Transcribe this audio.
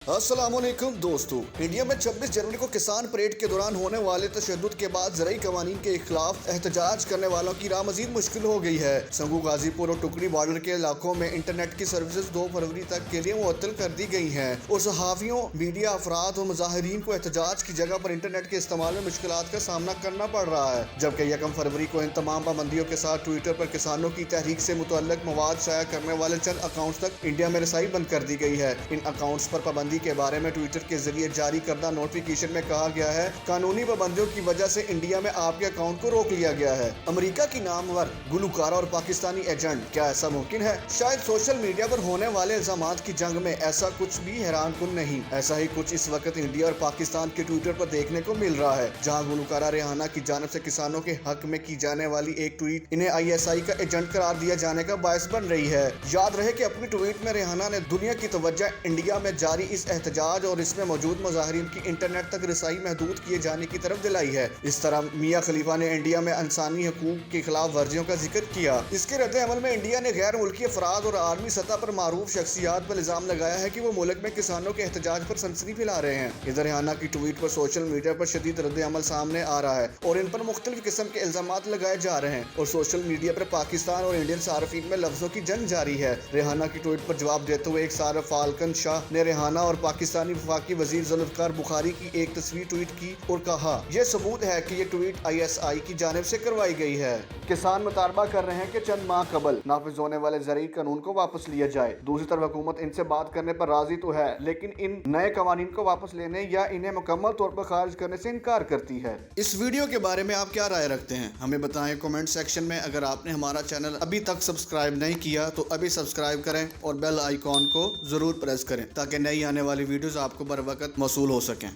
अस्सलाम वालेकुम दोस्तों, इंडिया में 26 जनवरी को किसान परेड के दौरान होने वाले तशद्दुद के बाद ज़रई कवानीन के खिलाफ एहतजाज करने वालों की राह मज़ीद मुश्किल हो गई है। संगू, गाजीपुर और टुकड़ी बॉर्डर के इलाकों में इंटरनेट की सर्विसेज 2 फरवरी तक के लिए मुअत्तल कर दी गई हैं और सहाफ़ियों, मीडिया अफराद और मुजाहिरीन को एहतजाज की जगह पर इंटरनेट के इस्तेमाल में मुश्किलात का सामना करना पड़ रहा है। जबकि 1 फरवरी को इन तमाम पाबंदियों के साथ ट्विटर पर किसानों की तहरीक से मुतल्लक मवाद शाया करने वाले चंद अकाउंट्स तक इंडिया में रसाई बंद कर दी गई है। इन अकाउंट्स पर पाबंदी के बारे में ट्विटर के जरिए जारी करदा नोटिफिकेशन में कहा गया है, कानूनी पाबंदियों की वजह से इंडिया में आपके अकाउंट को रोक लिया गया है। अमेरिका की नामवर गुलकारा और पाकिस्तानी एजेंट, क्या ऐसा मुमकिन है? शायद सोशल मीडिया पर होने वाले इल्जामात की जंग में ऐसा कुछ भी हैरान कुन नहीं। ऐसा ही कुछ इस वक्त इंडिया और पाकिस्तान के ट्विटर पर देखने को मिल रहा है, जहां गुलकारा रेहाना की जानिब से किसानों के हक में की जाने वाली एक ट्वीट इन्हें ISI का एजेंट करार दिया जाने का बायस बन रही है। याद रहे कि अपनी ट्वीट में रेहाना ने दुनिया की तवज्जो इंडिया में जारी इस एहतजाज और इसमें मौजूद मुजाहिरीन की इंटरनेट तक रसाई महदूद किए जाने की तरफ दिलाई है। इस तरह मियां खलीफा ने इंडिया में इंसानी हकूक के खिलाफ वर्जियों का जिक्र किया। इसके रद्द अमल में इंडिया ने गैर मुल्की अफराद और आर्मी सतह पर मारूफ शख्सियात पर इल्जाम लगाया है कि वो मुल्क में किसानों के एहतजाज पर सनसनी फैला रहे हैं। इधर रेहाना की ट्वीट पर सोशल मीडिया पर शदीद रद्द अमल सामने आ रहा है और इन पर मुख्तलिफ किस्म के इल्जामात लगाए जा रहे हैं और सोशल मीडिया पर पाकिस्तान और इंडियन सार्फिन में लफ्जों की जंग जारी है। रेहाना की ट्वीट पर जवाब देते हुए एक सार्फ फाल्कन शाह ने रेहाना और पाकिस्तानी वफाकी वजीर जुल्फ़िकार बुखारी की एक तस्वीर ट्वीट की और कहा, यह सबूत है कि ये ट्वीट ISI की जानिब से करवाई गई है। किसान मुतालबा कर रहे हैं कि चंद माह कबल नाफिज होने वाले ज़रई कानून को वापस लिया जाए। दूसरी तरफ हुकूमत इनसे बात करने पर राजी तो है, लेकिन इन नए कवानीन को वापस लेने या इन्हें मुकम्मल तौर पर खारिज करने से इनकार करती है। इस वीडियो के बारे में आप क्या राय रखते हैं, हमें बताएं कमेंट सेक्शन में। अगर आपने हमारा चैनल अभी तक सब्सक्राइब नहीं किया तो अभी सब्सक्राइब करें और बेल आइकॉन को जरूर प्रेस करें ताकि नई आने वाली वीडियोस आपको बर वक्त मौसूल हो सकें।